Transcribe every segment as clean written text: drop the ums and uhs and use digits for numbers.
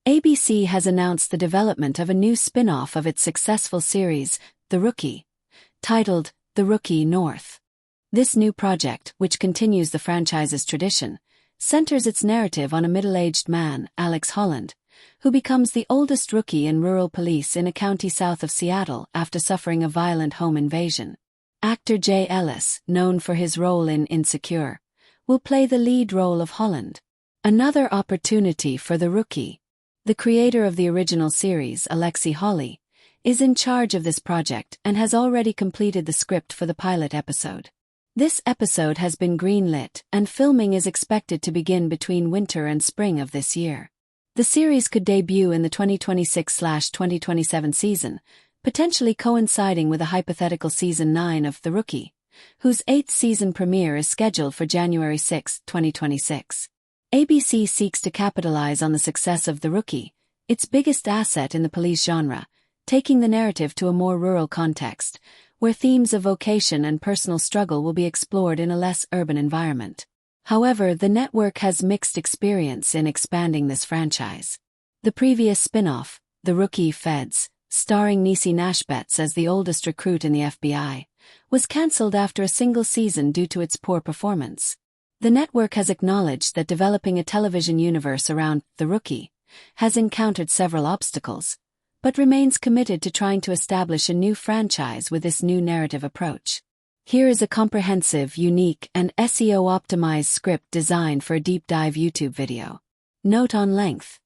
ABC has announced the development of a new spin-off of its successful series, The Rookie, titled The Rookie North. This new project, which continues the franchise's tradition, centers its narrative on a middle-aged man, Alex Holland, who becomes the oldest rookie in rural police in a county south of Seattle after suffering a violent home invasion. Actor Jay Ellis, known for his role in Insecure, will play the lead role of Holland. Another opportunity for The Rookie. The creator of the original series, Alexi Hawley, is in charge of this project and has already completed the script for the pilot episode. This episode has been greenlit, and filming is expected to begin between winter and spring of this year. The series could debut in the 2026/2027 season, potentially coinciding with a hypothetical Season 9 of The Rookie, whose 8th season premiere is scheduled for January 6, 2026. ABC seeks to capitalize on the success of The Rookie, its biggest asset in the police genre, taking the narrative to a more rural context, where themes of vocation and personal struggle will be explored in a less urban environment. However, the network has mixed experience in expanding this franchise. The previous spin-off, The Rookie Feds, starring Niecy Nash-Betts as the oldest recruit in the FBI, was cancelled after a single season due to its poor performance. The network has acknowledged that developing a television universe around The Rookie has encountered several obstacles, but remains committed to trying to establish a new franchise with this new narrative approach. Here is a comprehensive, unique, and SEO-optimized script designed for a deep-dive YouTube video. Note on length.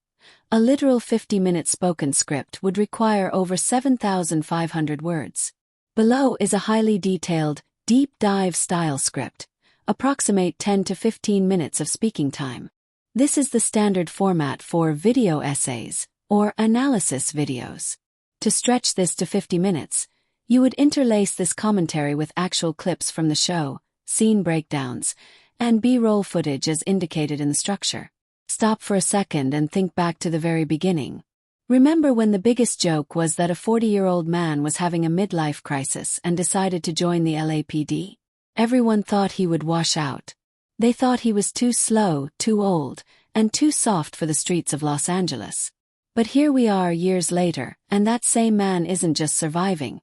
A literal 50-minute spoken script would require over 7,500 words. Below is a highly detailed, deep-dive style script, approximate 10 to 15 minutes of speaking time. This is the standard format for video essays, or analysis videos. To stretch this to 50 minutes, you would interlace this commentary with actual clips from the show, scene breakdowns, and B-roll footage as indicated in the structure. Stop for a second and think back to the very beginning. Remember when the biggest joke was that a 40-year-old man was having a midlife crisis and decided to join the LAPD? Everyone thought he would wash out. They thought he was too slow, too old, and too soft for the streets of Los Angeles. But here we are years later, and that same man isn't just surviving.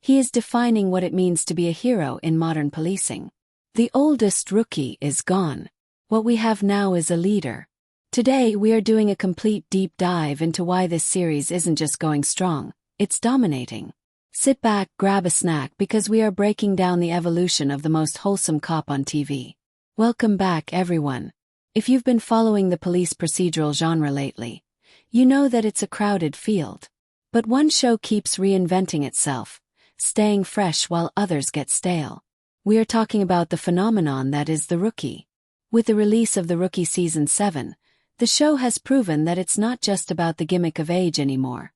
He is defining what it means to be a hero in modern policing. The oldest rookie is gone. What we have now is a leader. Today we are doing a complete deep dive into why this series isn't just going strong, it's dominating. Sit back, grab a snack, because we are breaking down the evolution of the most wholesome cop on TV. Welcome back, everyone. If you've been following the police procedural genre lately, you know that it's a crowded field. But one show keeps reinventing itself, staying fresh while others get stale. We are talking about the phenomenon that is The Rookie. With the release of The Rookie Season 7, the show has proven that it's not just about the gimmick of age anymore.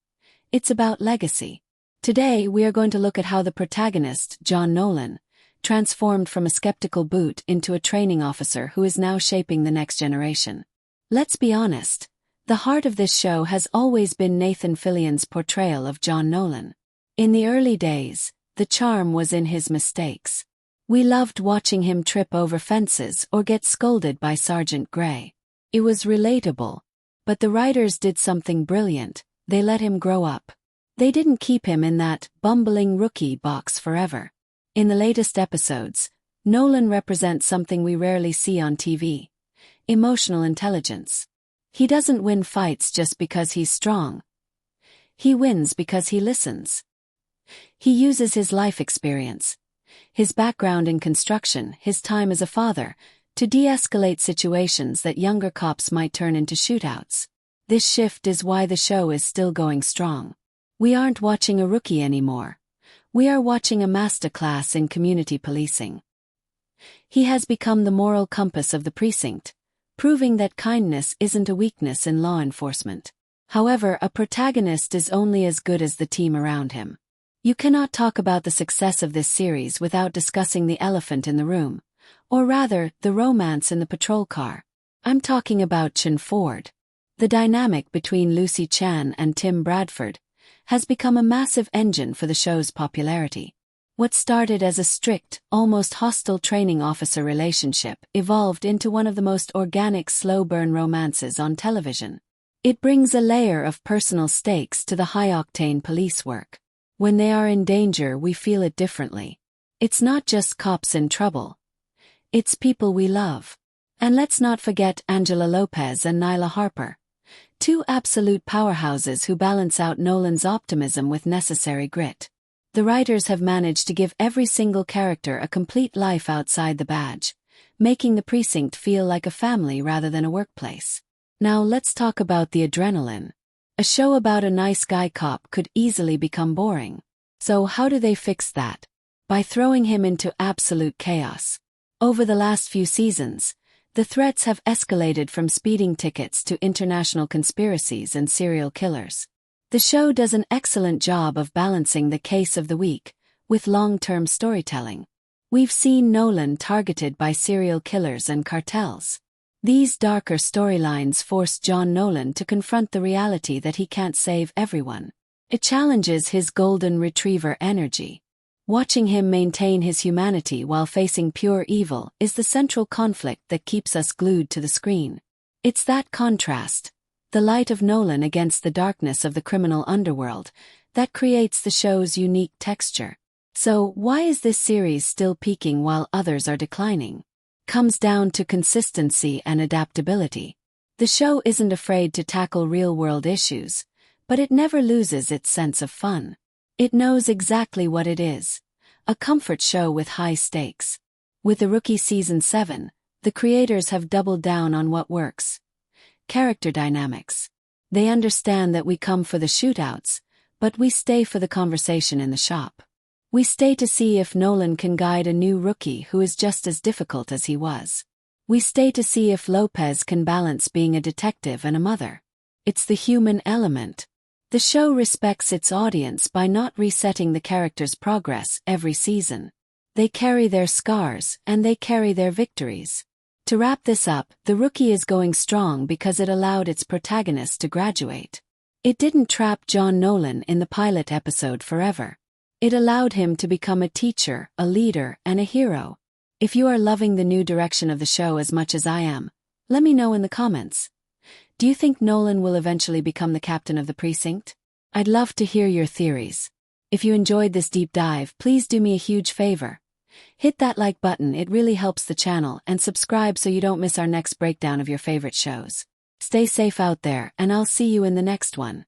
It's about legacy. Today we are going to look at how the protagonist, John Nolan, transformed from a skeptical boot into a training officer who is now shaping the next generation. Let's be honest, the heart of this show has always been Nathan Fillion's portrayal of John Nolan. In the early days, the charm was in his mistakes. We loved watching him trip over fences or get scolded by Sergeant Gray. It was relatable. But the writers did something brilliant. They let him grow up. They didn't keep him in that bumbling rookie box forever. In the latest episodes, Nolan represents something we rarely see on TV: emotional intelligence. He doesn't win fights just because he's strong. He wins because he listens. He uses his life experience, his background in construction, his time as a father, to de-escalate situations that younger cops might turn into shootouts. This shift is why the show is still going strong. We aren't watching a rookie anymore. We are watching a masterclass in community policing. He has become the moral compass of the precinct, proving that kindness isn't a weakness in law enforcement. However, a protagonist is only as good as the team around him. You cannot talk about the success of this series without discussing the elephant in the room, or rather, the romance in the patrol car. I'm talking about Chin Ford. The dynamic between Lucy Chan and Tim Bradford has become a massive engine for the show's popularity. What started as a strict, almost hostile training officer relationship evolved into one of the most organic slow-burn romances on television. It brings a layer of personal stakes to the high-octane police work. When they are in danger, we feel it differently. It's not just cops in trouble. It's people we love. And let's not forget Angela Lopez and Nyla Harper, two absolute powerhouses who balance out Nolan's optimism with necessary grit. The writers have managed to give every single character a complete life outside the badge, making the precinct feel like a family rather than a workplace. Now let's talk about the adrenaline. A show about a nice guy cop could easily become boring. So how do they fix that? By throwing him into absolute chaos. Over the last few seasons, the threats have escalated from speeding tickets to international conspiracies and serial killers. The show does an excellent job of balancing the case of the week with long-term storytelling. We've seen Nolan targeted by serial killers and cartels. These darker storylines force John Nolan to confront the reality that he can't save everyone. It challenges his golden retriever energy. Watching him maintain his humanity while facing pure evil is the central conflict that keeps us glued to the screen. It's that contrast, the light of Nolan against the darkness of the criminal underworld, that creates the show's unique texture. So, why is this series still peaking while others are declining? Comes down to consistency and adaptability. The show isn't afraid to tackle real-world issues, but it never loses its sense of fun. It knows exactly what it is, a comfort show with high stakes. With The Rookie Season 7, the creators have doubled down on what works. Character dynamics. They understand that we come for the shootouts, but we stay for the conversation in the shop. We stay to see if Nolan can guide a new rookie who is just as difficult as he was. We stay to see if Lopez can balance being a detective and a mother. It's the human element. The show respects its audience by not resetting the characters' progress every season. They carry their scars, and they carry their victories. To wrap this up, The Rookie is going strong because it allowed its protagonist to graduate. It didn't trap John Nolan in the pilot episode forever. It allowed him to become a teacher, a leader, and a hero. If you are loving the new direction of the show as much as I am, let me know in the comments. Do you think Nolan will eventually become the captain of the precinct? I'd love to hear your theories. If you enjoyed this deep dive, please do me a huge favor. Hit that like button, it really helps the channel, and subscribe so you don't miss our next breakdown of your favorite shows. Stay safe out there, and I'll see you in the next one.